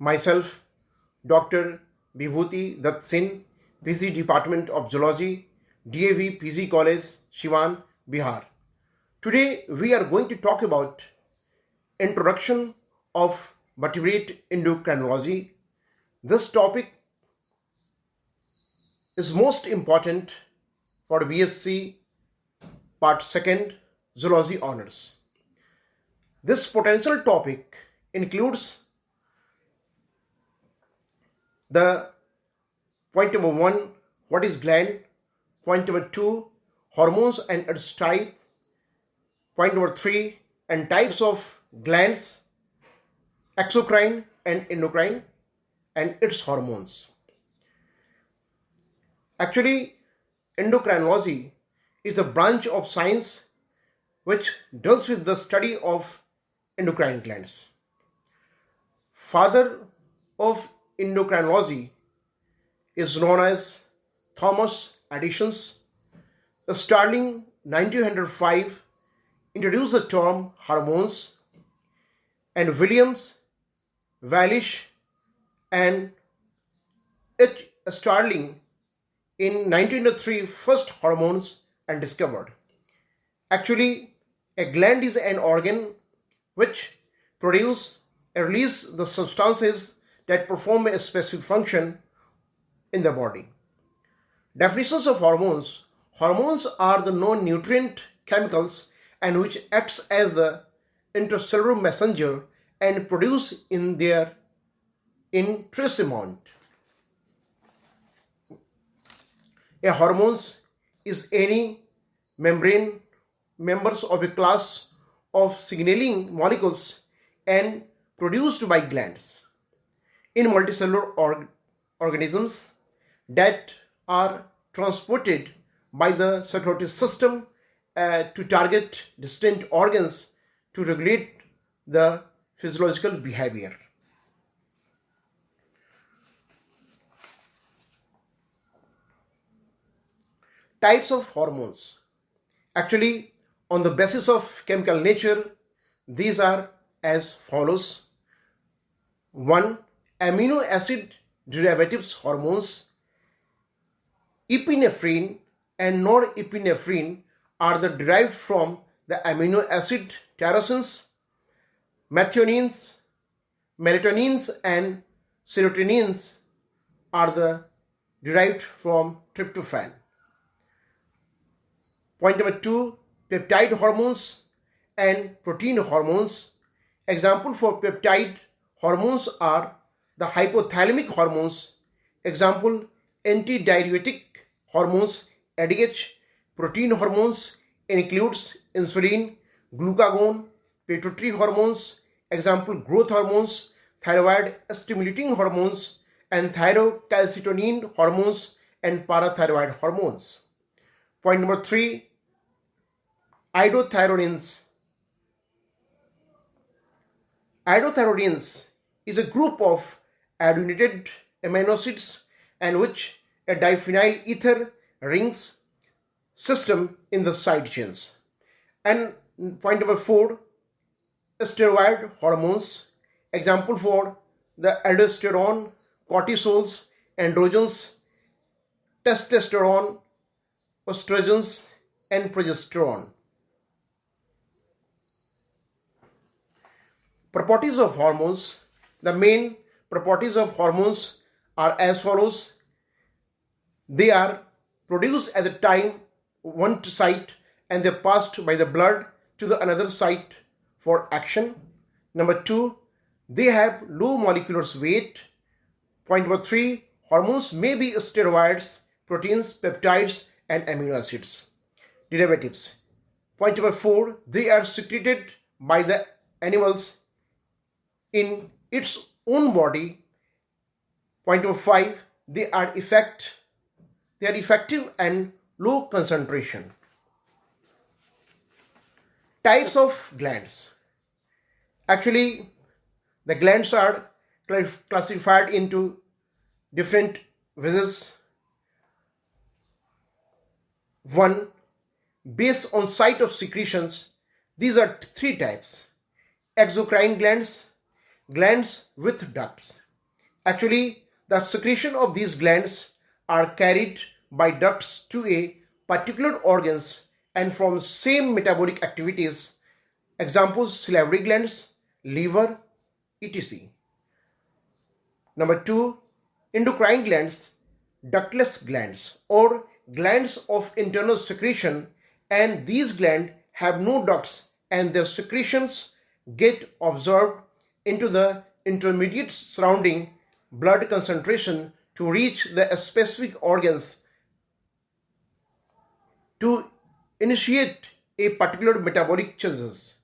myself, Dr. B.Bhuti, SINGH, PG Department of Zoology, D.A.V.P.G College, SIWAN, Bihar. Today we are going to talk about introduction of vertebrate endocrinology. This topic is most important for B.Sc. Part-2nd Zoology honors. This potential topic includes the point number 1, what is gland? Point number 2, hormones and its type. Point number 3, and types of glands, exocrine and endocrine, and its hormones. Actually, endocrinology is a branch of science which deals with the study of endocrine glands. Father of endocrinology is known as Thomas Edison. Starting 1905, introduced the term hormones, and Williams, Walsh, and H. Starling in 1903 first hormones and discovered. Actually, a gland is an organ which produce and release the substances that perform a specific function in the body. Definitions of hormones. Hormones are the non-nutrient chemicals and which acts as the intracellular messenger and produce in their in trace amount. A hormones is any membrane members of a class of signaling molecules and produced by glands in multicellular organisms that are transported by the circulatory system to target distinct organs to regulate the physiological behavior. Types of hormones. Actually, on the basis of chemical nature, these are as follows. 1. Amino acid derivatives hormones. Epinephrine and norepinephrine are derived from the amino acid tyrosines. Methionines, melatonins, and serotonins are derived from tryptophan. Point number 2, peptide hormones and protein hormones. Example for peptide hormones are the hypothalamic hormones. Example, antidiuretic hormones, ADH. Protein hormones includes insulin, glucagon, pituitary hormones. Example, growth hormones, thyroid stimulating hormones, and thyrocalcitonin hormones and parathyroid hormones. Point number 3, iodothyronins. Iodothyronins is a group of iodinated amino acids and which a diphenyl ether rings system in the side chains. And point number 4, steroid hormones. Example for the aldosterone, cortisols, androgens, testosterone, estrogens, and progesterone. Properties of hormones. The main properties of hormones are as follows. They are produced at the time one site and they passed by the blood to the another site for action. Number 2, they have low molecular weight. Point number 3, hormones may be steroids, proteins, peptides, and amino acids derivatives. Point number 4, they are secreted by the animals in its own body. Point number 5, they are effective and low concentration. Types of glands. Actually, the glands are classified into different visits. 1. Based on site of secretions, these are 3 types. Exocrine glands, glands with ducts. Actually, the secretion of these glands are carried by ducts to a particular organs and from same metabolic activities. Examples: salivary glands, liver, etc. Number 2, endocrine glands, ductless glands or glands of internal secretion, and these glands have no ducts and their secretions get absorbed into the intermediate surrounding blood concentration to reach the specific organs to initiate a particular metabolic changes.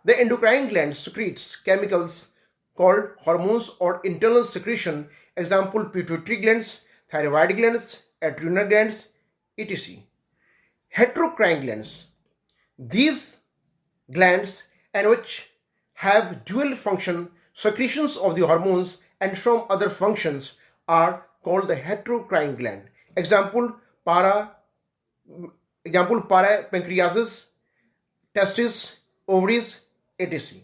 The endocrine gland secretes chemicals called hormones or internal secretion. Example: pituitary glands, thyroid glands, adrenal glands, etc. Heterocrine glands. These glands and which have dual function secretions of the hormones and some other functions are called the heterocrine gland. Example: pancreas, testes, ovaries, etc.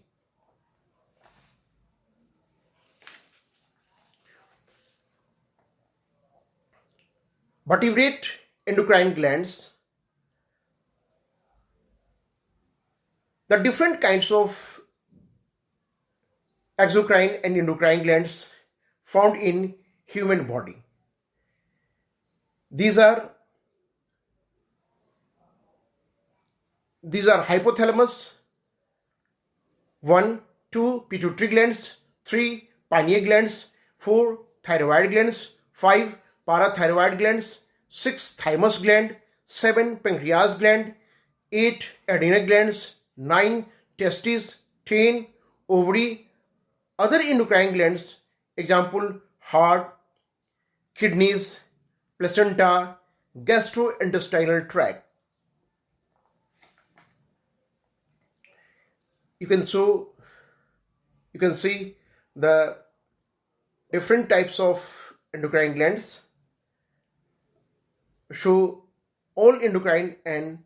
Vertebrate endocrine glands. The different kinds of exocrine and endocrine glands found in human body. These are hypothalamus, 1, 2 pituitary glands, 3 pineal glands, 4 thyroid glands, 5 parathyroid glands, 6 thymus gland, 7 pancreas gland, 8 adrenal glands, 9 testes, 10 ovary. Other endocrine glands, example: heart, kidneys, placenta, gastrointestinal tract. You can see the different types of endocrine glands show all endocrine and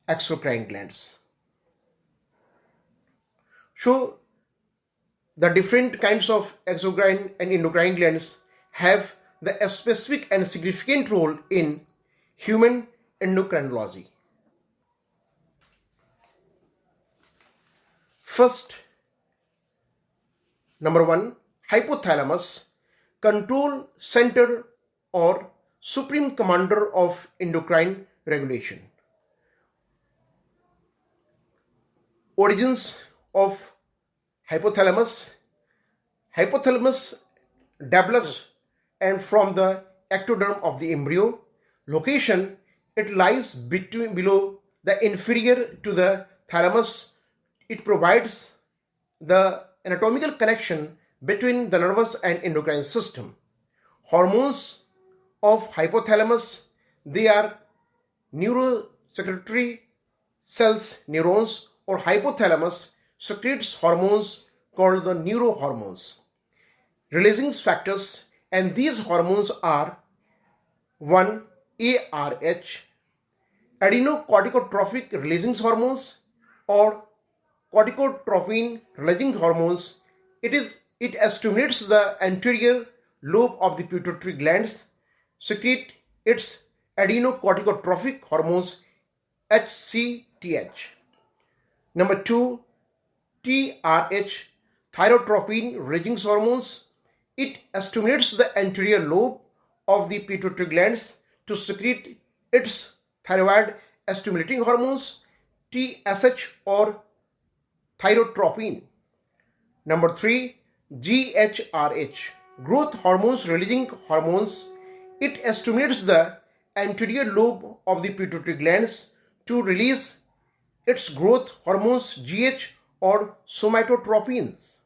exocrine glands. So the different kinds of exocrine and endocrine glands have the specific and significant role in human endocrinology. First, number 1, hypothalamus, control center or supreme commander of endocrine regulation. Origins of hypothalamus. Hypothalamus develops and from the ectoderm of the embryo. Location: it lies below the inferior to the thalamus. It provides the anatomical connection between the nervous and endocrine system. Hormones of hypothalamus: they are neurosecretory cells. Neurons or hypothalamus secretes hormones called the neurohormones, releasing factors, and these hormones are 1. ARH, adrenocorticotropic releasing hormones, or corticotropin releasing hormones. It stimulates the anterior lobe of the pituitary glands, secrete its adrenocorticotropic hormones HCTH. Number 2, TRH, thyrotropin releasing hormones. It stimulates the anterior lobe of the pituitary glands to secrete its thyroid stimulating hormones TSH or thyrotropin. Number 3, GHRH, growth hormones releasing hormones. It stimulates the anterior lobe of the pituitary glands to release its growth hormones GH or somatotropins.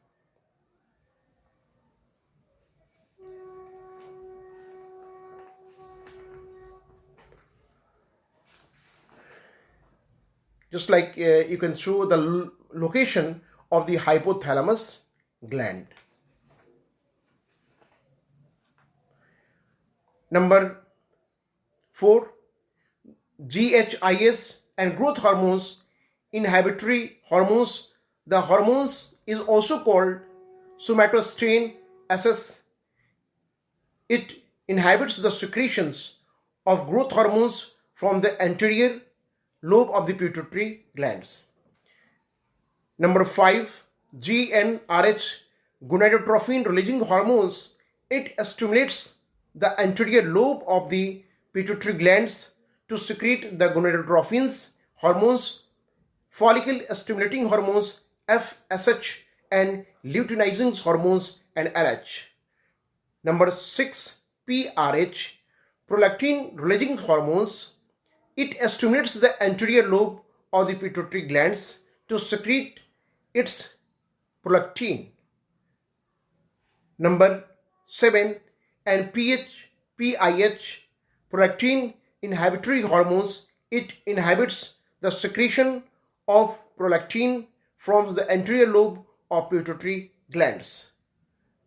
Just like you can show the location of the hypothalamus gland. Number 4, GHIS and growth hormones, inhibitory hormones. The hormones is also called somatostatin SS It inhibits the secretions of growth hormones from the anterior lobe of the pituitary glands. Number 5, GnRH, gonadotrophin releasing hormones. It stimulates the anterior lobe of the pituitary glands to secrete the gonadotrophins hormones, follicle stimulating hormones FSH, and luteinizing hormones and LH. Number 6, PRH, prolactin releasing hormones. It stimulates the anterior lobe of the pituitary glands to secrete its prolactin. Number 7, and PIH, prolactin inhibitory hormones. It inhibits the secretion of prolactin from the anterior lobe of pituitary glands.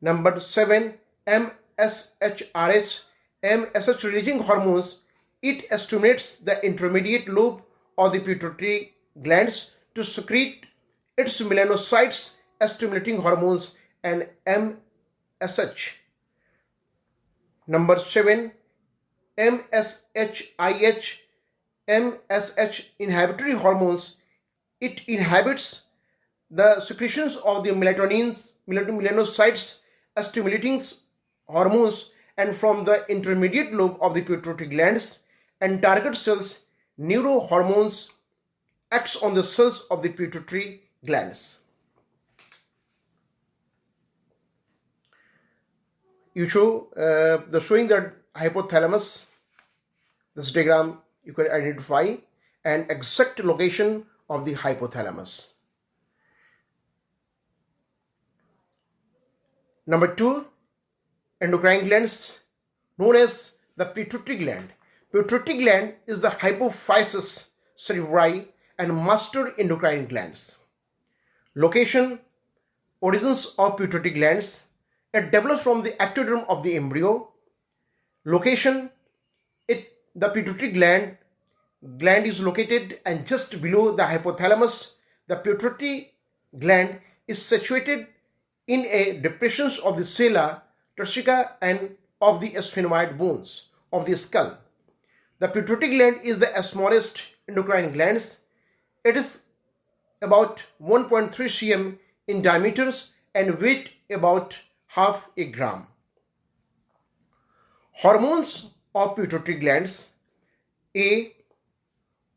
Number 7, MSHRH, MSH releasing hormones. It stimulates the intermediate lobe of the pituitary glands to secrete its melanocytes stimulating hormones and MSH. Number 7, MSHIH, MSH inhibitory hormones. It inhibits the secretions of the melanocytes stimulating hormones and from the intermediate lobe of the pituitary glands, and target cells neurohormones, acts on the cells of the pituitary glands. You show showing the hypothalamus. This diagram you can identify an exact location of the hypothalamus. Number 2, endocrine glands known as the pituitary gland. Pituitary gland is the hypophysis cerebri and master endocrine glands. Location, origins of pituitary glands. It develops from the ectoderm of the embryo. Location, the pituitary gland is located and just below the hypothalamus. The pituitary gland is situated in a depression of the sella turcica and of the sphenoid bones of the skull. The pituitary gland is the smallest endocrine glands. It is about 1.3 cm in diameter and weight about half a gram. Hormones of pituitary glands. A.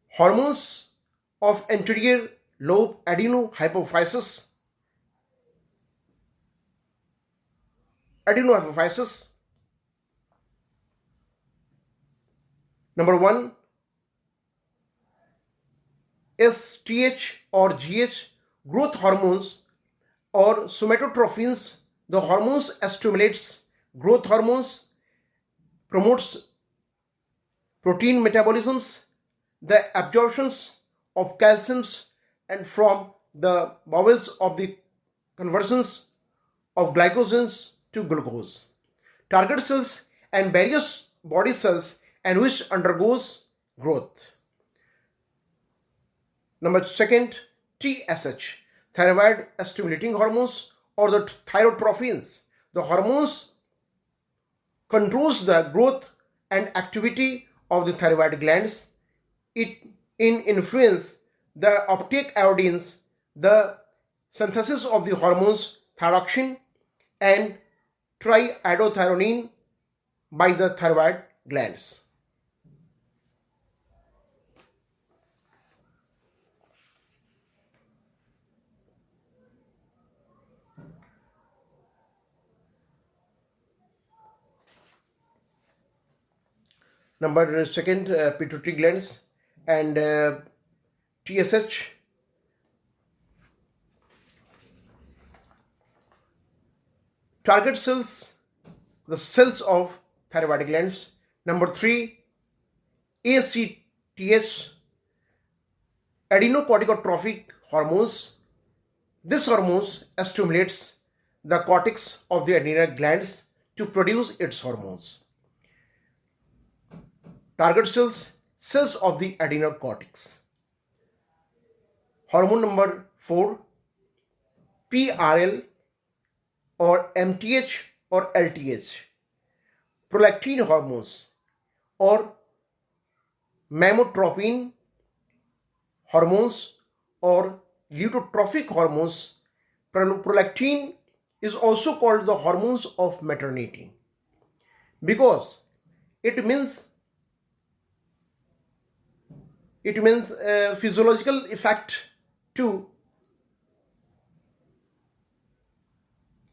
Hormones of anterior lobe adenohypophysis. Number 1, STH or GH, growth hormones or somatotrophins. The hormones stimulates growth hormones, promotes protein metabolisms, the absorptions of calciums, and from the bowels of the conversions of glycogens to glucose. Target cells and various body cells and which undergoes growth. Number 2, TSH, thyroid stimulating hormones or the thyrotrophins. The hormones controls the growth and activity of the thyroid glands. It influence the uptake iodines, the synthesis of the hormones thyroxine and triiodothyronine by the thyroid glands. Number 2, pituitary glands and TSH. Target cells, the cells of thyroid glands. Number 3, ACTH, adenocorticotropic hormones. This hormones stimulates the cortex of the adrenal glands to produce its hormones. Target cells, cells of the adrenal cortex. Hormone number 4, PRL or MTH or LTH. prolactin hormones or mammotropin hormones or lutotrophic hormones. Prolactin is also called the hormones of maternity because it means physiological effect to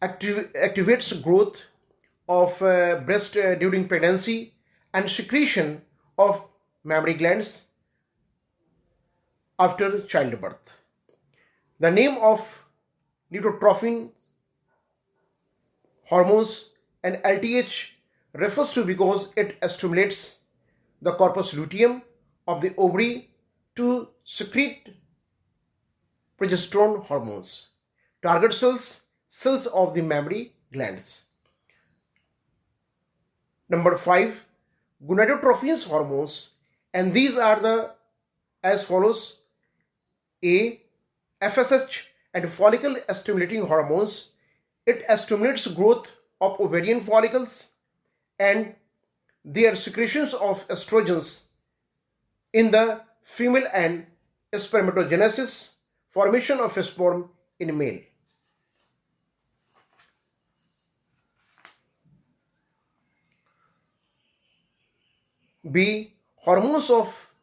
activates growth of breast during pregnancy and secretion of mammary glands after childbirth. The name of lutotrophin hormones and LTH refers to because it stimulates the corpus luteum of the ovary to secrete progesterone hormones. Target cells of the mammary glands. Number 5, gonadotrophin hormones, and these are the as follows: A. FSH and follicle stimulating hormones. It stimulates growth of ovarian follicles and their secretions of estrogens in the female and spermatogenesis, formation of sperm in male. B. Hormones of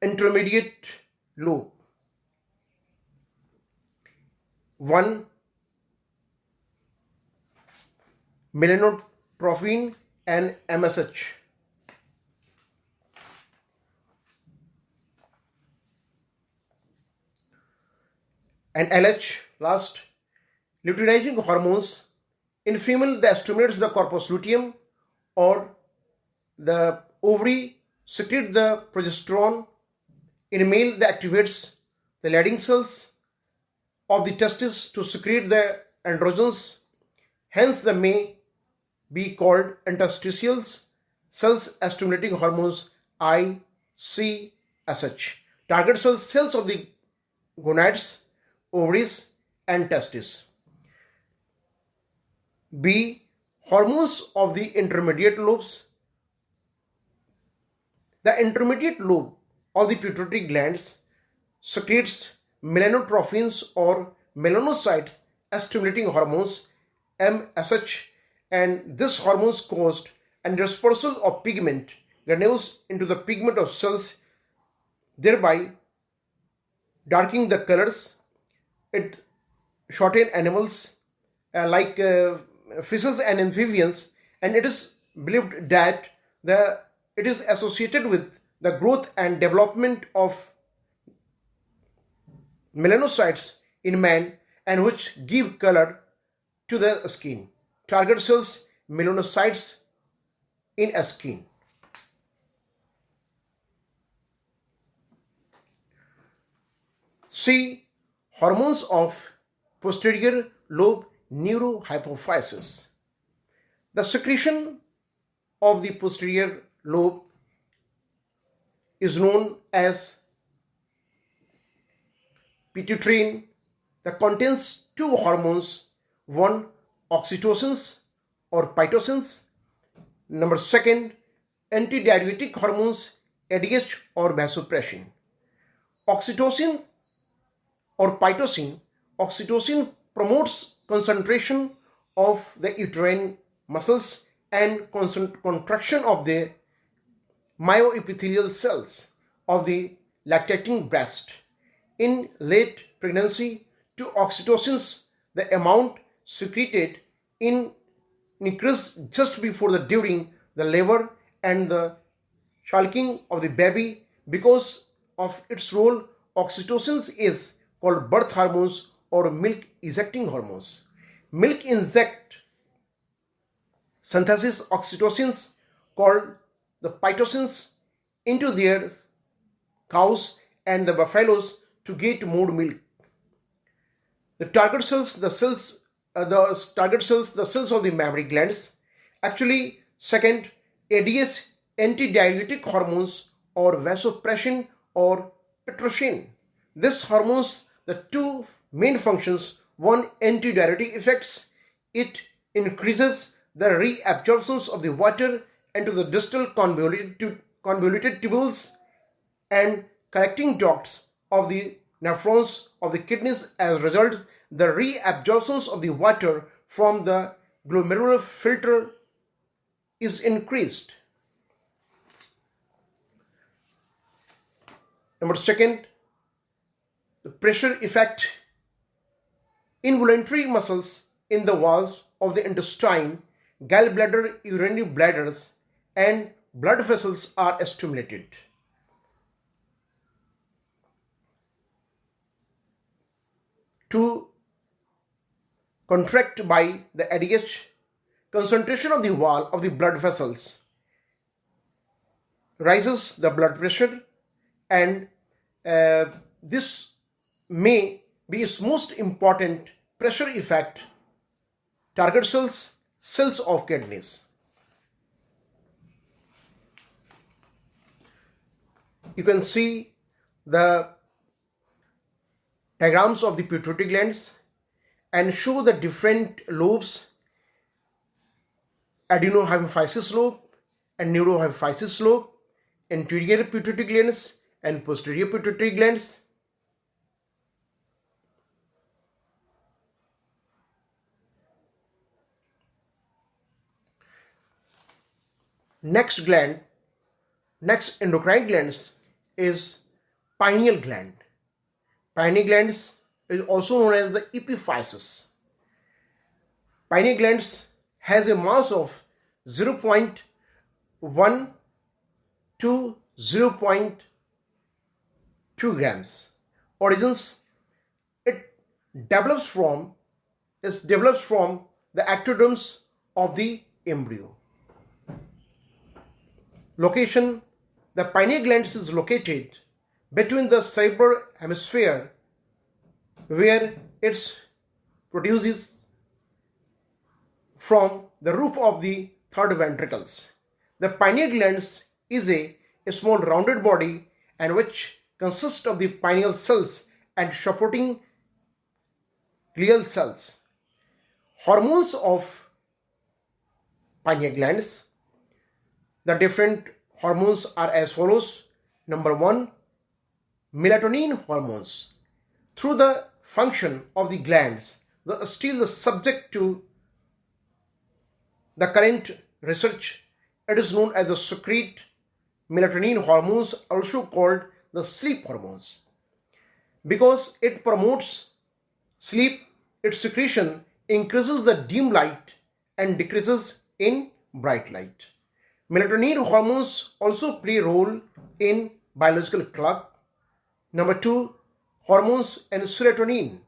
intermediate lobe. 1. Melanotrophin and MSH. And LH last. Luteinizing hormones. In female, that stimulates the corpus luteum or the ovary, secrete the progesterone. In male, that activates the Leydig cells of the testis to secrete the androgens. Hence, they may be called interstitial cells stimulating hormones ICSH. Target cells of the gonads, ovaries, and testes. B. Hormones of the intermediate lobes. The intermediate lobe of the pituitary glands secretes melanotrophins or melanocytes stimulating hormones MSH, and this hormones caused and dispersal of pigment granules into the pigment of cells, thereby darkening the colors. It shorten animals like fishes and amphibians, and it is believed that it is associated with the growth and development of melanocytes in man, and which give color to the skin. Target cells, melanocytes in skin. C. Hormones of posterior lobe neurohypophysis. The secretion of the posterior lobe is known as pituitary, that contains two hormones: one, oxytocins or pitocins; number second, antidiuretic hormones, ADH or vasopressin. Oxytocin or pitocin. Oxytocin promotes concentration of the uterine muscles and contraction of the myoepithelial cells of the lactating breast. In late pregnancy, to oxytocins, the amount secreted increases just before the during the labor and the sulking of the baby. Because of its role, oxytocins is called birth hormones or milk ejecting hormones. Milk inject synthesis oxytocins called the pitocins into their cows and the buffaloes to get more milk. The target cells, the cells of the mammary glands. Actually, second, ADH, antidiuretic hormones or vasopressin or pitocin. This hormones, the two main functions: one, antidiuretic effects. It increases the reabsorptions of the water into the distal convoluted tubules and collecting ducts of the nephrons of the kidneys. As a result, the reabsorptions of the water from the glomerular filter is increased. Number second, the pressure effect. Involuntary muscles in the walls of the intestine, gallbladder, urinary bladders, and blood vessels are stimulated. To contract by the ADH, concentration of the wall of the blood vessels rises the blood pressure, and this may be its most important pressure effect. Target cells of kidneys. You can see the diagrams of the pituitary glands and show the different lobes: adenohypophysis lobe and neurohypophysis lobe, anterior pituitary glands and posterior pituitary glands. Next endocrine glands is pineal gland. Pineal glands is also known as the epiphysis. Pineal glands has a mass of 0.1 to 0.2 grams. Origins: it develops from the ectoderms of the embryo. Location: the pineal glands is located between the cerebral hemisphere, where it produces from the roof of the third ventricles. The pineal glands is a small rounded body and which consists of the pineal cells and supporting glial cells. Hormones of pineal glands. The different hormones are as follows. Number 1, melatonin hormones. Through the function of the glands, still subject to the current research, it is known as the secrete melatonin hormones, also called the sleep hormones. Because it promotes sleep, its secretion increases the dim light and decreases in bright light. Melatonin hormones also play a role in biological clock. Number 2, hormones and serotonin,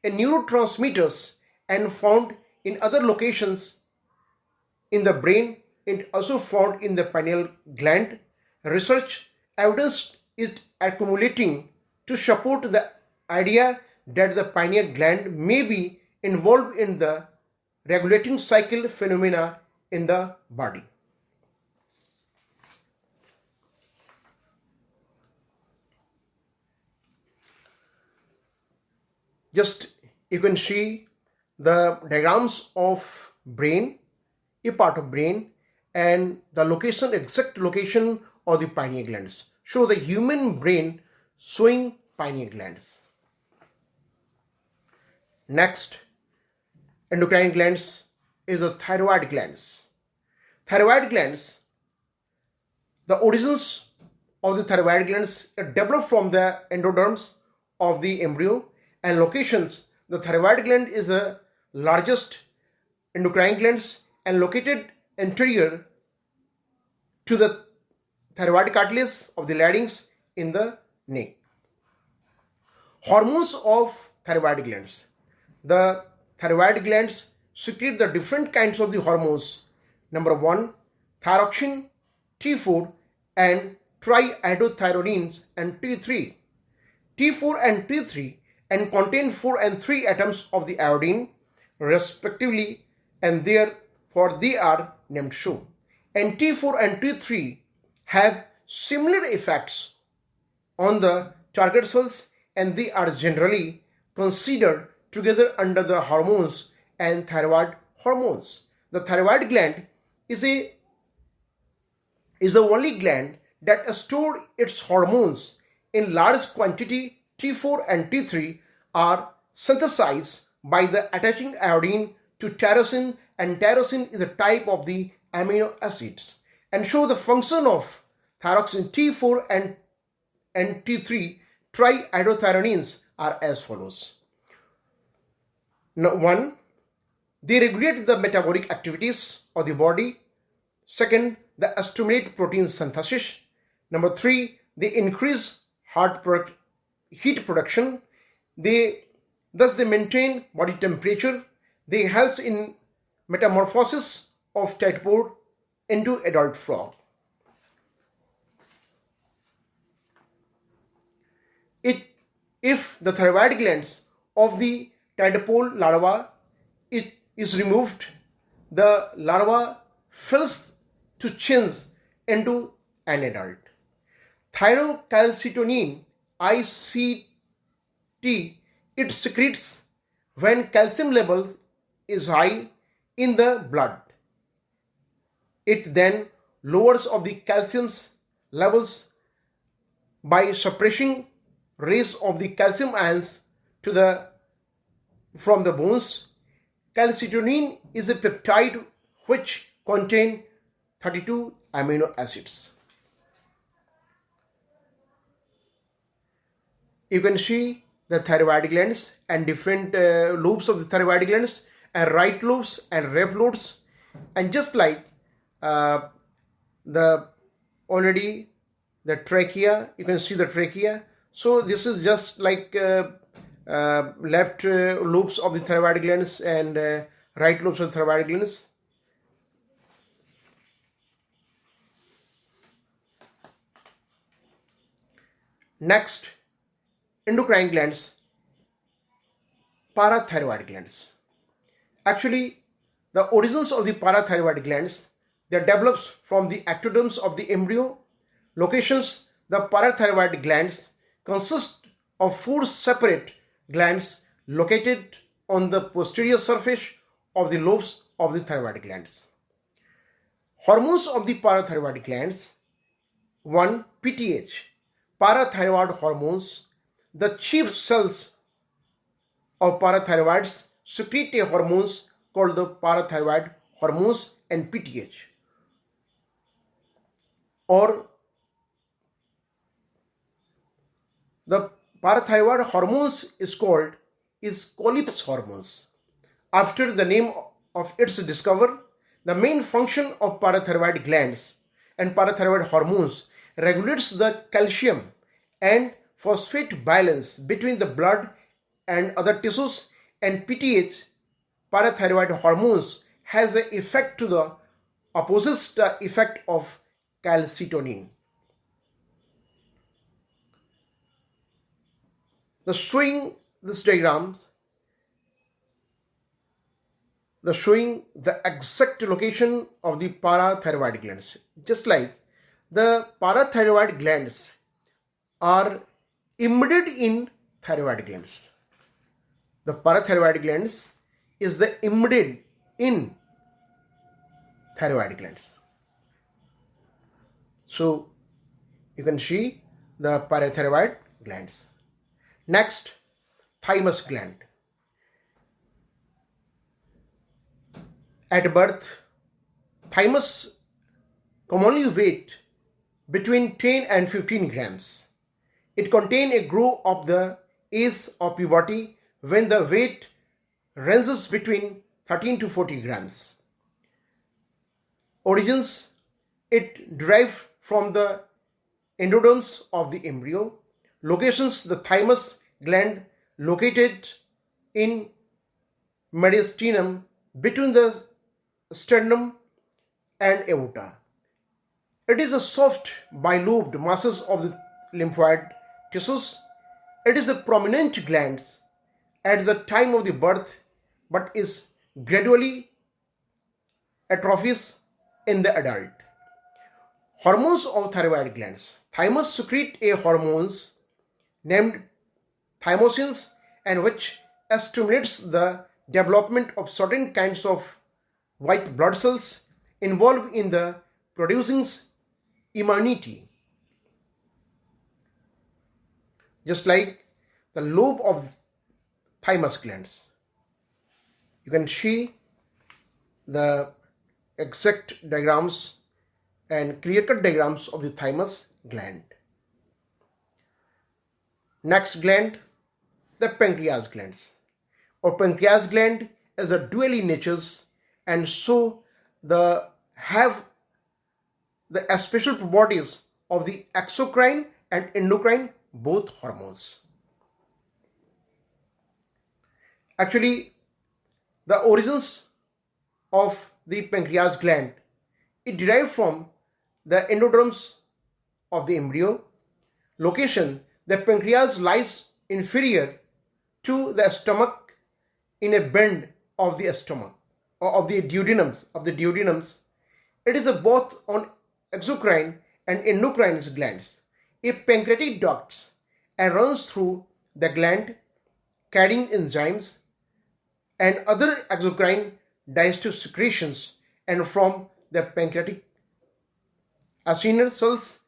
a neurotransmitters and found in other locations in the brain. It also found in the pineal gland. Research evidence is accumulating to support the idea that the pineal gland may be involved in the regulating cycle phenomena in the body. Just you can see the diagrams of brain, a part of brain, and the location, exact location of the pineal glands. Show the human brain showing pineal glands. Next, endocrine glands is the thyroid glands. Thyroid glands, the origins of the thyroid glands develop from the endoderms of the embryo and locations. The thyroid gland is the largest endocrine glands and located anterior to the thyroid cartilage of the larynx in the neck. Hormones of thyroid glands. The thyroid glands secrete the different kinds of the hormones. Number 1, thyroxine, T4 and triiodothyronines, and T3. T4 and T3 and contain 4 and 3 atoms of the iodine respectively, and therefore they are named so. And T4 and T3 have similar effects on the target cells, and they are generally considered together under the hormones and thyroid hormones. the thyroid gland is the only gland that stores its hormones in large quantity. T4 and T3 are synthesized by the attaching iodine to tyrosine, and tyrosine is a type of the amino acids, and show the function of thyroxine. T4 and T3 trihydrothyrionines are as follows. Now, 1. They regulate the metabolic activities of the body. 2nd, they stimulate protein synthesis. Number 3, they increase heat production. Thus they maintain body temperature. They help in metamorphosis of tadpole into adult frog. If the thyroid glands of the tadpole larva is removed, the larva fails to change into an adult. Thyrocalcitonin, ICT, it secretes when calcium level is high in the blood. It then lowers of the calcium levels by suppressing raise of the calcium ions from the bones. Calcitonin is a peptide which contains 32 amino acids. You can see the thyroid glands and different lobes of the thyroid glands, and right lobes and left lobes, and just like the trachea, you can see the trachea. So this is just like left lobes of the thyroid glands and right lobes of the thyroid glands. Next, endocrine glands, parathyroid glands. Actually, the origins of the parathyroid glands, they develops from the ectoderms of the embryo. Locations, the parathyroid glands consist of 4 separate glands located on the posterior surface of the lobes of the thyroid glands. Hormones of the parathyroid glands. 1. PTH, parathyroid hormones. The chief cells of parathyroids secrete a hormones called the parathyroid hormones and PTH. Or the parathyroid hormones is Colip's hormones. After the name of its discoverer, the main function of parathyroid glands and parathyroid hormones regulates the calcium and phosphate balance between the blood and other tissues, and PTH, parathyroid hormones, has an effect to the opposite the effect of calcitonin. Showing the exact location of the parathyroid glands. Just like the parathyroid glands are embedded in thyroid glands. The parathyroid glands is the embedded in thyroid glands. So you can see the parathyroid glands. Next, thymus gland. At birth, thymus commonly weight between 10 and 15 grams. It contains a growth of the age of puberty when the weight ranges between 13 to 40 grams. Origins, it derived from the endoderms of the embryo. Locations, the thymus gland located in mediastinum between the sternum and aorta. It is a soft bilobed masses of the lymphoid tissues. It is a prominent gland at the time of the birth, but is gradually atrophies in the adult. Hormones of thyroid glands. Thymus secrete a hormones named thymosins, and which stimulates the development of certain kinds of white blood cells involved in the producing immunity, just like the lobe of thymus glands. You can see the exact diagrams and clear-cut diagrams of the thymus gland. Next gland, the pancreas glands. Or pancreas gland is a dual in natures, and so have the special properties of the exocrine and endocrine both hormones. Actually, the origins of the pancreas gland, it derived from the endoderms of the embryo. Location, the pancreas lies inferior to the stomach in a bend of the stomach or of the duodenums. It is both on exocrine and endocrine glands. A pancreatic duct and runs through the gland carrying enzymes and other exocrine digestive secretions, and from the pancreatic acinar cells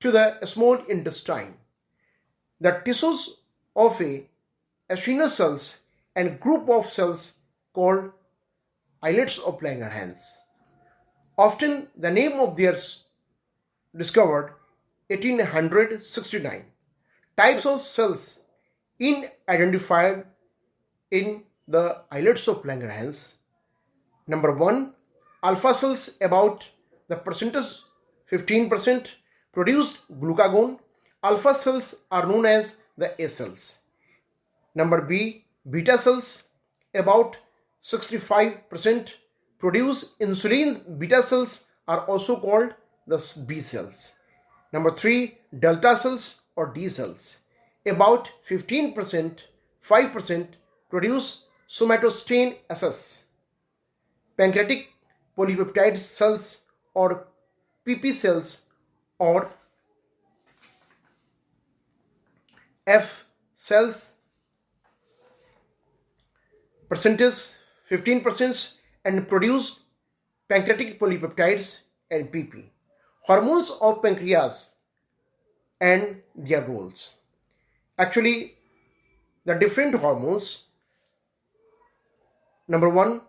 to the small intestine. The tissues of a acinar cells and group of cells called islets of Langerhans. Often the name of theirs discovered 1869. Types of cells identified in the islets of Langerhans. Number 1, alpha cells, about the percentage 15% produced glucagon. Alpha cells are known as the A cells. Number B, beta cells, about 65% produce insulin. Beta cells are also called the B cells. Number 3, delta cells or D cells, about 15%, 5% produce somatostain SS. Pancreatic polypeptide cells or PP cells or F cells, percentage 15%, and produce pancreatic polypeptides and PP. Hormones of pancreas and their roles. Actually, the different hormones. Number 1,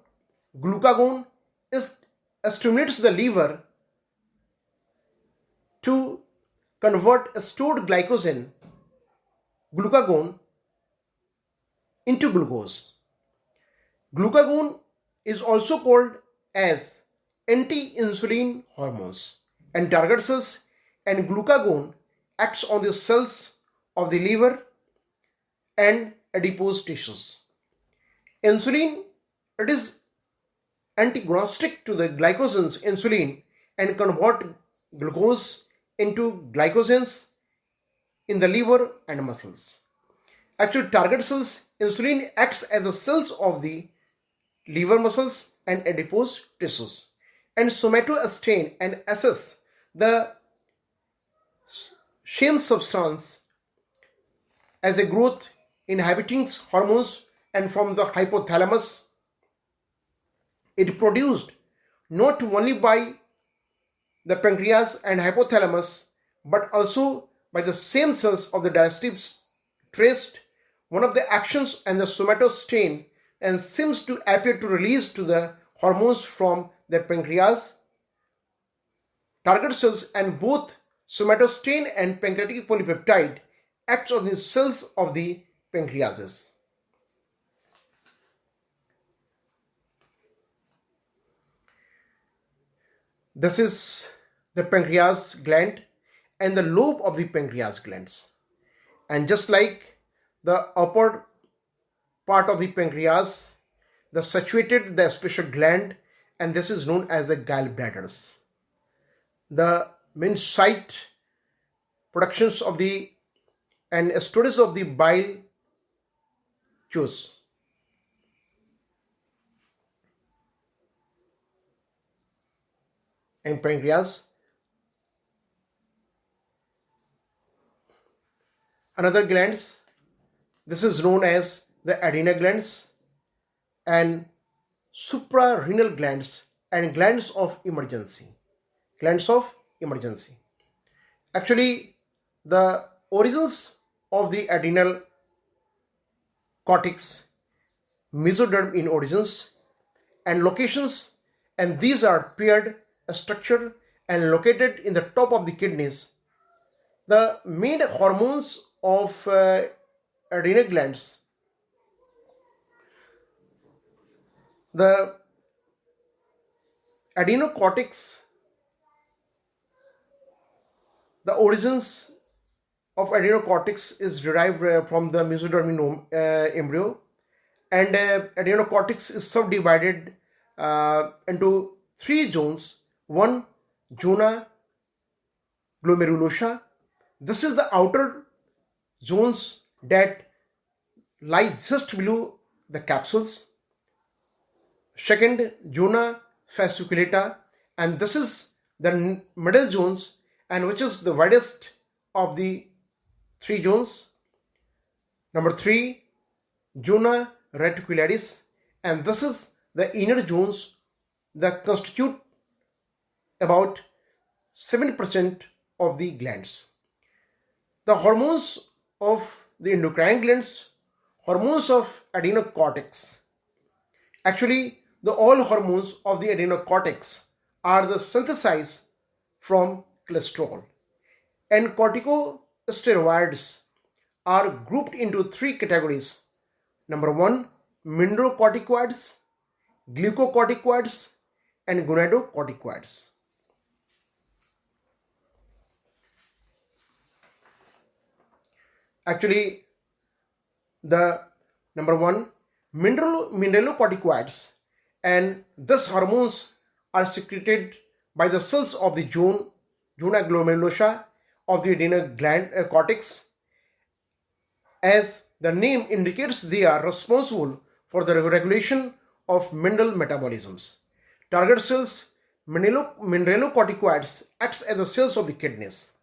glucagon stimulates the liver to convert stored glycogen, glucagon, into glucose. Glucagon is also called as anti-insulin hormones and target cells, and glucagon acts on the cells of the liver and adipose tissues. Insulin, it is antagonistic to the glycogens insulin and convert glucose into glycogens in the liver and muscles. Actually, target cells, insulin acts as the cells of the liver muscles and adipose tissues, and somatostain and SS, the same substance as a growth inhibiting hormones, and from the hypothalamus it produced not only by the pancreas and hypothalamus but also by the same cells of the digestive tract. One of the actions and the somatostain and seems to appear to release to the hormones from the pancreas target cells, and both somatostain and pancreatic polypeptide acts on the cells of the pancreases. This is the pancreas gland and the lobe of the pancreas glands. And just like the upper part of the pancreas, the special gland, and this is known as the gallbladders. The main site productions of the and storage of the bile juice. And pancreas. Another glands, this is known as the adrenal glands, and suprarenal glands and glands of emergency. Glands of emergency. Actually, the origins of the adrenal cortex, mesoderm in origins and locations, and these are paired, structured and located in the top of the kidneys. The main hormones of adrenal glands, the adenocortex, the origins of adenocortex is derived from the mesoderm in embryo, and adenocortex is subdivided into three zones. One, zona glomerulosa. This is the outer zones that lies just below the capsules. Second, zona fasciculata, and this is the middle zones and which is the widest of the three zones. Number three, zona reticularis, and this is the inner zones that constitute about 70% of the glands. The hormones of the endocrine glands, hormones of adenocortex. Actually, all hormones of the adenocortex are the synthesized from cholesterol, and corticosteroids are grouped into three categories. Number one, mineralocorticoids, glucocorticoids, and gonadocorticoids. Actually, the number one, mineralocorticoids, and these hormones are secreted by the cells of the zona glomerulosa of the adrenal gland cortex. As the name indicates, they are responsible for the regulation of mineral metabolisms. Target cells, mineralocorticoids, acts as the cells of the kidneys.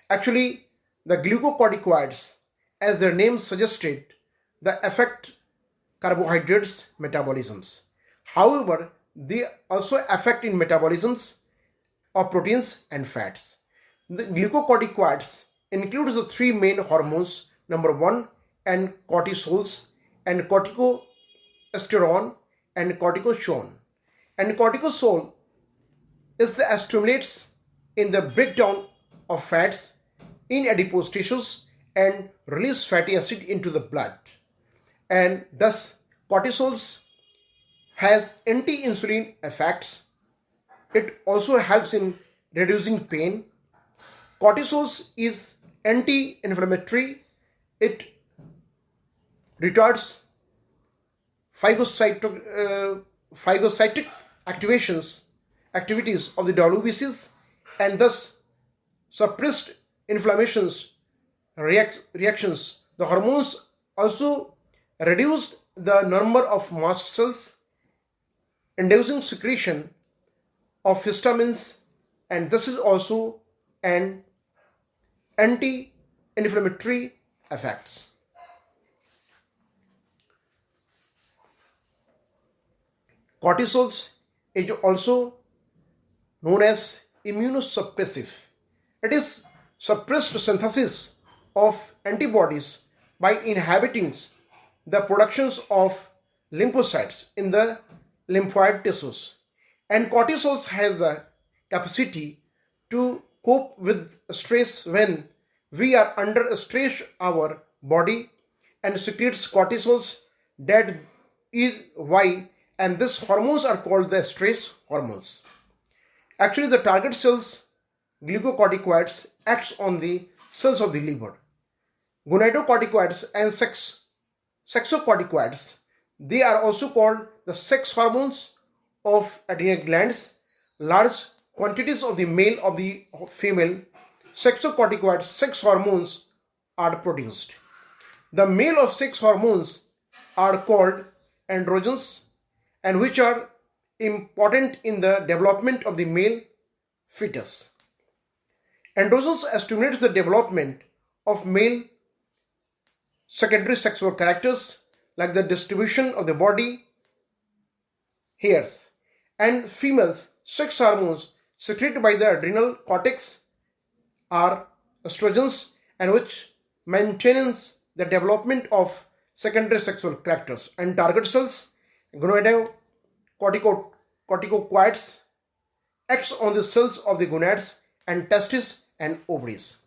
Actually, the glucocorticoids, as their name suggested, they affect carbohydrates metabolisms. However, they also affect in metabolisms of proteins and fats. The glucocorticoids includes the three main hormones. Number one, and cortisols, and corticosterone, and corticosteroid. And cortisol is the stimulates in the breakdown of fats in adipose tissues and release fatty acid into the blood, and thus cortisols has anti-insulin effects. It also helps in reducing pain. Cortisols is anti-inflammatory. It retards phagocytic activities of the WBCs and thus suppressed inflammations reactions. The hormones also reduced the number of mast cells, inducing secretion of histamines, and this is also an anti-inflammatory effects. Cortisols is also known as immunosuppressive. It is suppressed synthesis of antibodies by inhibiting the productions of lymphocytes in the lymphoid tissues. And cortisols has the capacity to cope with stress. When we are under stress, our body and secretes cortisols. That is why, and these hormones are called the stress hormones. Actually, the target cells, glucocorticoids, acts on the cells of the liver. Gonadocorticoids and sexocorticoids, they are also called the sex hormones of adrenal glands. Large quantities of the male of the female sexocorticoids, sex hormones, are produced. The male of sex hormones are called androgens, and which are important in the development of the male fetus. Androgens stimulates the development of male secondary sexual characters like the distribution of the body hairs. And females, sex hormones secreted by the adrenal cortex are estrogens, and which maintains the development of secondary sexual characters. And target cells, gonadocorticoids, acts on the cells of the gonads and testes and ovaries.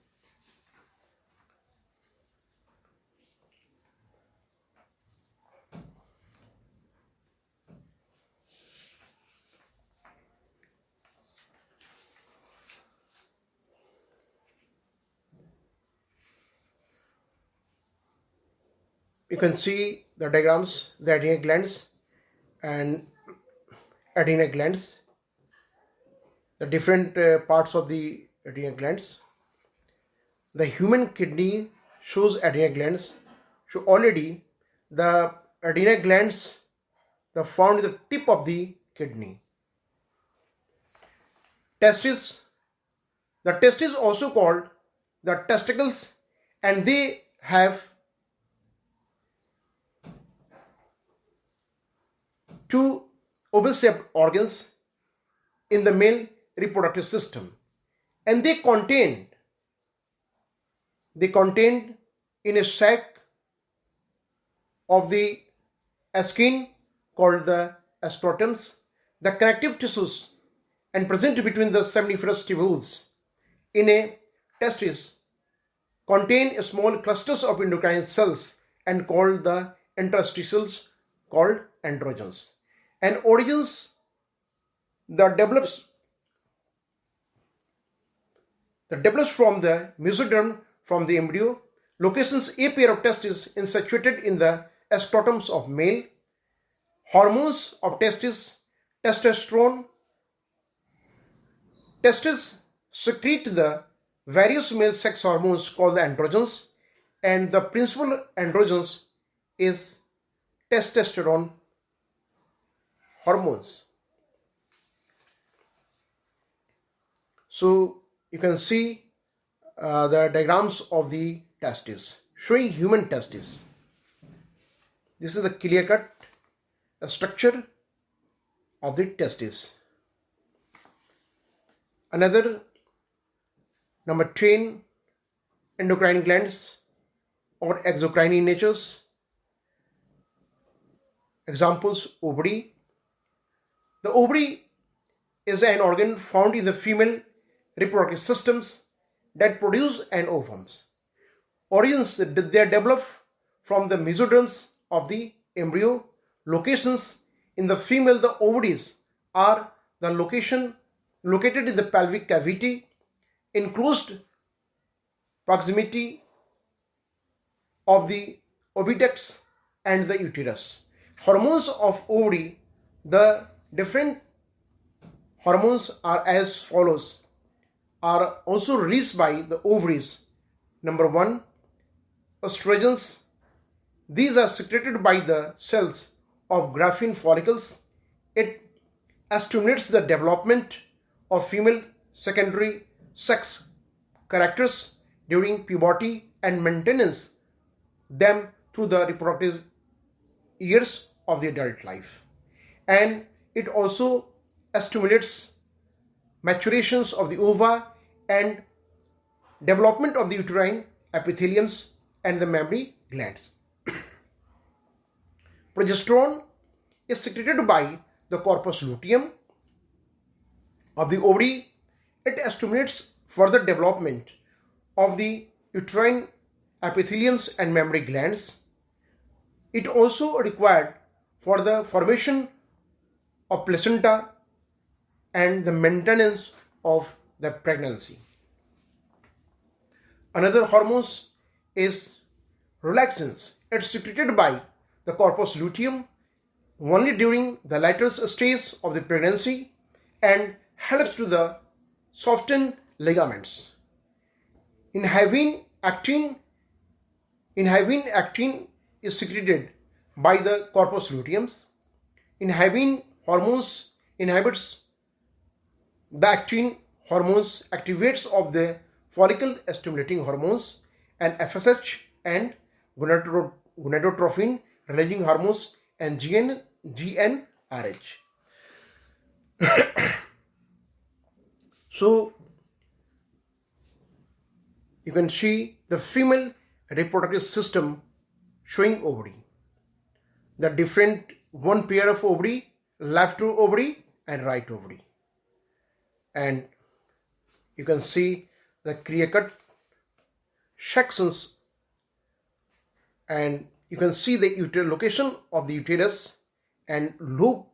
You can see the diagrams, the adrenal glands and adrenal glands, the different parts of the adrenal glands. The human kidney shows adrenal glands. So already the adrenal glands are found in the tip of the kidney. Testes, the testes also called the testicles, and they have two oval-shaped organs in the male reproductive system, and they contained in a sac of the skin called the scrotums, the connective tissues, and present between the seminiferous tubules in a testis contain small clusters of endocrine cells and called the interstitials, called androgens. And origins that develops from the mesoderm from the embryo. Locations: a pair of testes insituated in the scrotums of male. Hormones of testes: testosterone. Testes secrete the various male sex hormones called the androgens, and the principal androgens is testosterone hormones. So you can see the diagrams of the testes showing human testes. This is the clear-cut structure of the testes. Another, number 10, endocrine glands or exocrine in natures. Examples: ovary. The ovary is an organ found in the female reproductive systems that produce an ovums. Origins: they develop from the mesoderms of the embryo. Locations: in the female, the ovaries are the located in the pelvic cavity in close proximity of the oviducts and the uterus. Hormones of ovary: the different hormones are as follows, are also released by the ovaries. Number 1, estrogens. These are secreted by the cells of Graafian follicles. It stimulates the development of female secondary sex characters during puberty and maintains them through the reproductive years of the adult life. And it also stimulates maturations of the ova and development of the uterine epitheliums and the mammary glands. Progesterone is secreted by the corpus luteum of the ovary. It stimulates further development of the uterine epitheliums and mammary glands. It also required for the formation of placenta and the maintenance of the pregnancy. Another hormone is relaxins. It's secreted by the corpus luteum only during the later stage of the pregnancy and helps to the soften ligaments. Inhibin actin is secreted by the corpus luteum. Inhibin hormones inhibits the actin hormones, activates of the follicle stimulating hormones, and FSH and gonadotrophin releasing hormones, and GnRH. So you can see the female reproductive system showing ovary. The different one pair of ovary, left ovary and right ovary. And you can see the clear-cut sections, and you can see the location of the uterus and lobe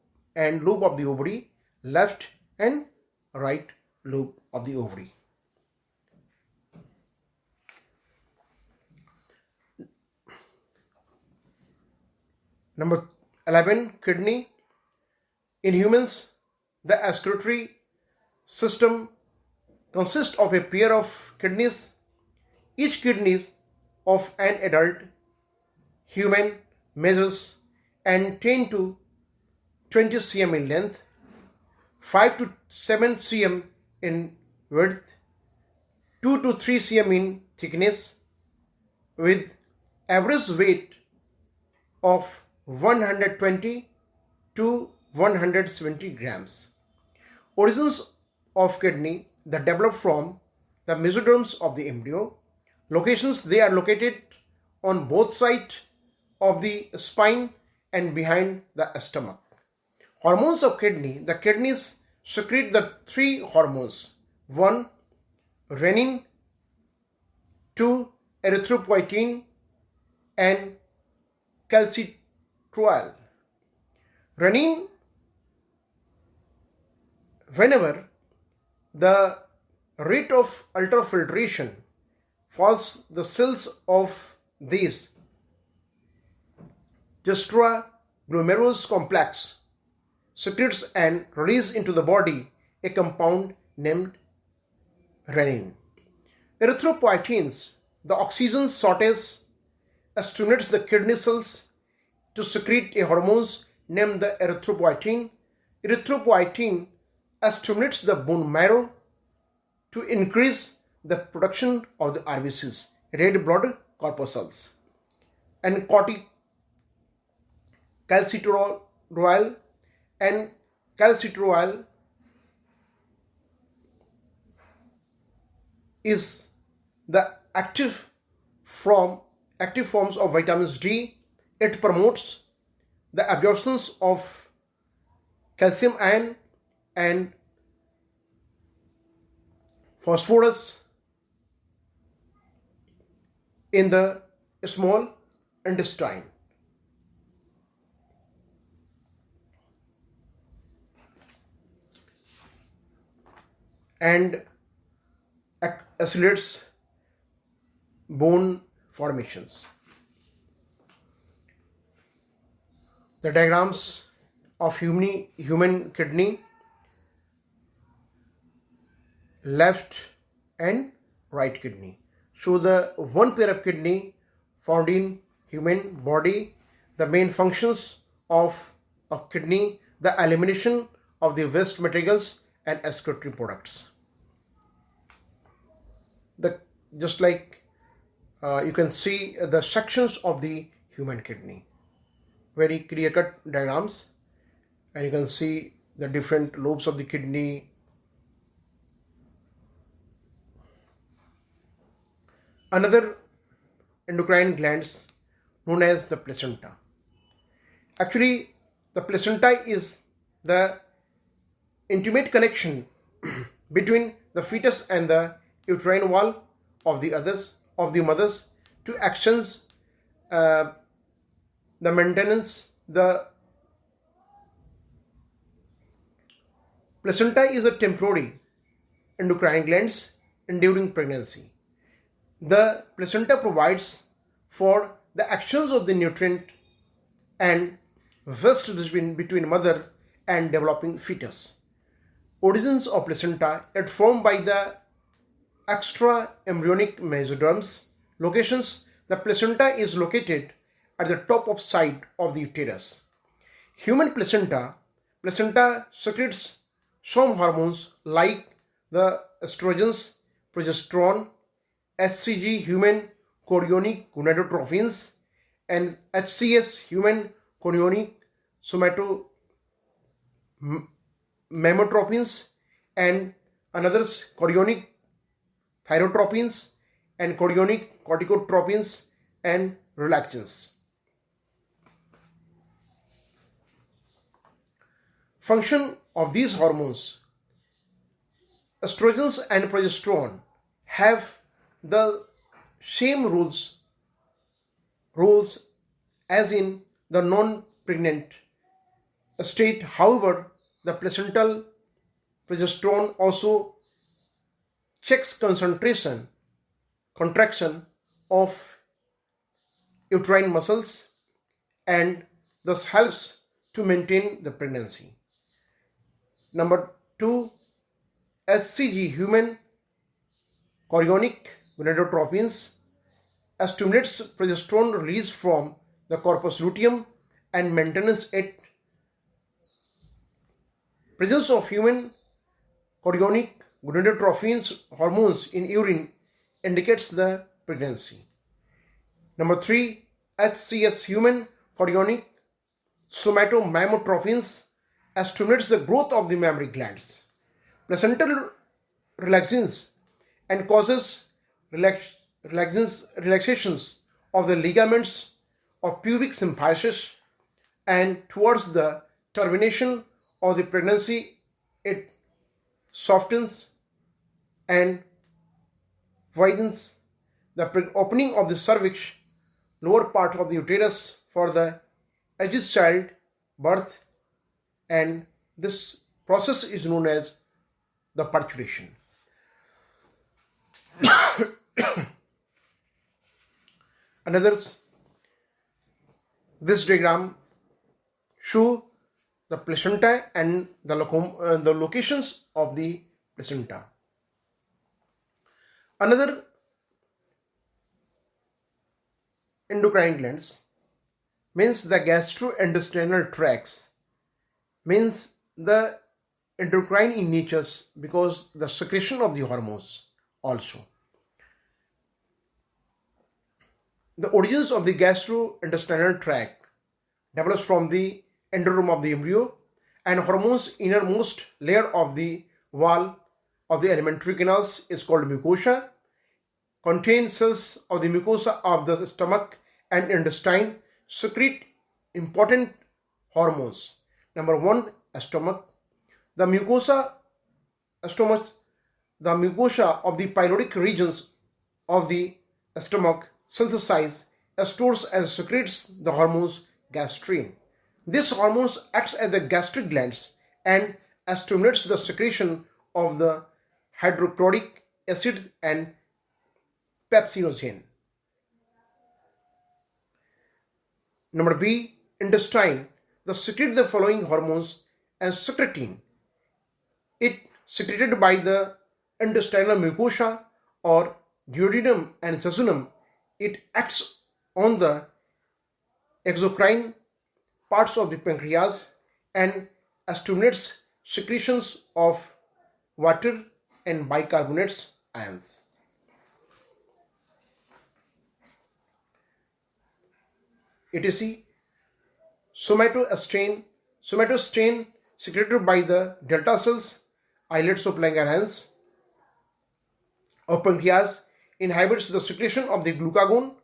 of the ovary, left and right lobe of the ovary. Number 11, kidney. In humans, the excretory system consists of a pair of kidneys. Each kidney of an adult human measures and 10 to 20 cm in length, 5 to 7 cm in width, 2 to 3 cm in thickness, with average weight of 120 to 170 grams. Origins of kidney that develop from the mesoderms of the embryo. Locations: they are located on both sides of the spine and behind the stomach. Hormones of kidney. The kidneys secrete the three hormones: 1. Renin, 2. Erythropoietin, and calcitriol. Renin, whenever the rate of ultrafiltration falls, the cells of these glomerulus complex secretes and releases into the body a compound named renin. Erythropoietins, the oxygen shortage stimulates the kidney cells to secrete a hormone named the erythropoietin. Erythropoietin stimulates the bone marrow to increase the production of the RBCs, red blood corpuscles, and calcitriol and calcitriol is the active forms of vitamins D. It promotes the absorption of calcium ion and phosphorus in the small intestine. And accelerates bone formations. The diagrams of human kidney, left and right kidney, show the one pair of kidney found in human body. The main functions of a kidney: the elimination of the waste materials and excretory products. Just like you can see the sections of the human kidney, very clear-cut diagrams, and you can see the different lobes of the kidney. Another endocrine glands known as the placenta. Actually, the placenta is the intimate connection between the fetus and the uterine wall of the mothers to actions the maintenance. The placenta is a temporary endocrine glands during pregnancy. The placenta provides for the actions of the nutrient and waste between mother and developing fetus. Origins of placenta: it formed by the extra embryonic mesoderms. Locations: the placenta is located at the top of side of the uterus. Human placenta secretes some hormones like the estrogens, progesterone, HCG, human chorionic gonadotropins, and HCS, human chorionic mammotropins and another's chorionic thyrotropins and chorionic corticotropins and relaxins. Function of these hormones. Estrogens and progesterone have the same rules as in the non-pregnant state. However, the placental progesterone also checks contraction of uterine muscles and thus helps to maintain the pregnancy. Number 2, HCG, human chorionic gonadotropins, stimulates progesterone release from the corpus luteum and maintains it. Presence of human chorionic gonadotropins hormones in urine indicates the pregnancy. Number 3, HCS, human chorionic somatomammotropins, stimulates the growth of the mammary glands. Placental relaxins and causes relaxations of the ligaments of pubic symphysis, and towards the termination of the pregnancy it softens and widens the opening of the cervix, lower part of the uterus for the aged child birth, and this process is known as the parturition. This diagram show the placenta and the locations of the placenta. Another endocrine glands means the gastrointestinal tracts, means the endocrine in nature because the secretion of the hormones also. The origins of the gastrointestinal tract develops from the endoderm of the embryo, and hormones innermost layer of the wall of the alimentary canals is called mucosa. Contains cells of the mucosa of the stomach and intestine secrete important hormones. Number 1, stomach. The mucosa of the pyloric regions of the stomach synthesize, stores and secretes the hormones gastrin. This hormones acts as the gastric glands and stimulates the secretion of the hydrochloric acid and pepsinogen. Number B, intestine. The secrete the following hormones and secretin. It secreted by the intestinal mucosa or duodenum and jejunum. It acts on the exocrine parts of the pancreas and stimulates secretions of water and bicarbonates ions. etc. Somatostain secreted by the delta cells, islets of Langerhans of pancreas, inhibits the secretion of the glucagon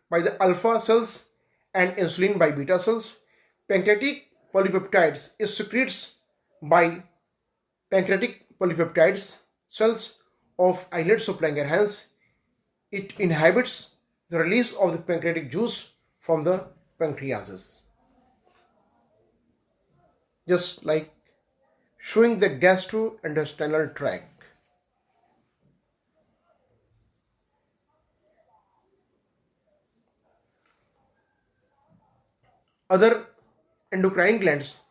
by the alpha cells and insulin by beta cells. Pancreatic polypeptides is secretes by pancreatic polypeptides cells of islets of Langerhans. It inhibits the release of the pancreatic juice from the pancreases. Just like showing the gastrointestinal tract. Other endocrine glands.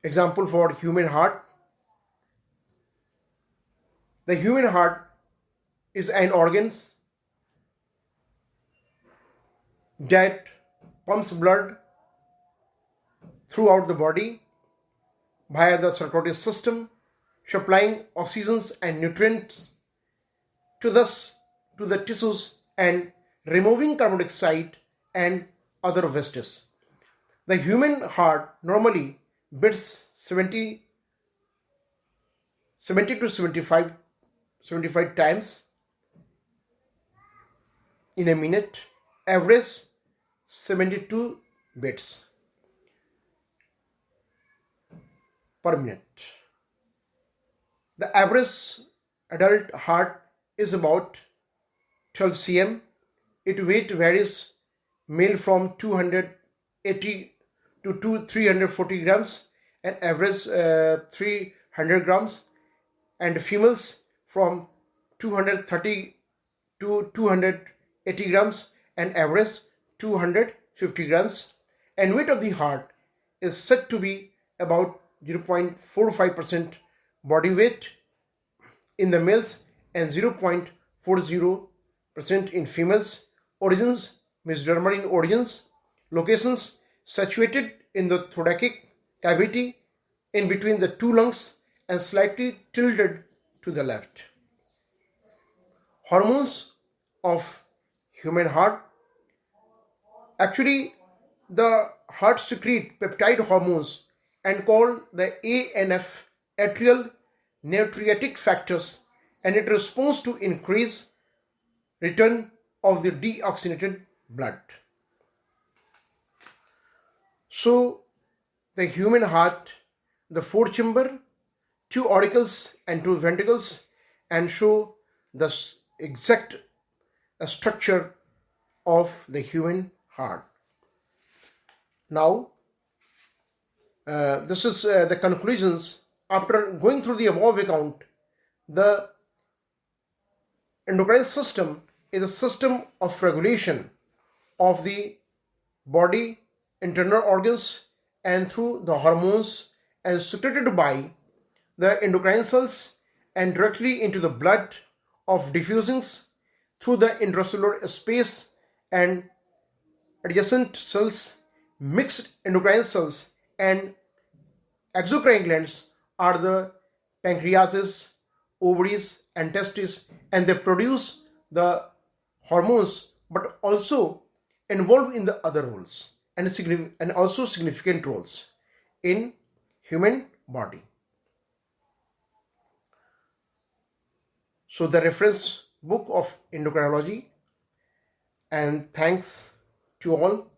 Example for human heart. The human heart is an organ that pumps blood throughout the body via the circulatory system, supplying oxygen and nutrients to the tissues and removing carbon dioxide and other wastes. The human heart normally beats 70 to 75 times in a minute, average 72 beats per minute. The average adult heart is about 12 cm. Its weight varies, male from 280 to 340 grams and average 300 grams, and females from 230 to 280 grams and average 250 grams. And weight of the heart is said to be about 0.45% body weight in the males and 0.40% in females. Origins: mesodermal in origins. Locations: situated in the thoracic cavity in between the two lungs and slightly tilted to the left. Hormones of human heart. Actually, the heart secrete peptide hormones and called the ANF, atrial natriuretic factors, and it responds to increase return of the deoxygenated blood. So the human heart, the fourth chamber, two auricles and two ventricles, and show the exact structure of the human heart. Now, this is the conclusions. After going through the above account, the endocrine system is a system of regulation of the body, internal organs, and through the hormones and secreted by the endocrine cells and directly into the blood of diffusings through the intracellular space and adjacent cells. Mixed endocrine cells and exocrine glands are the pancreases, ovaries, and testes, and they produce the hormones but also involved in the other roles and also significant roles in human body. So the reference book of endocrinology, and thanks to all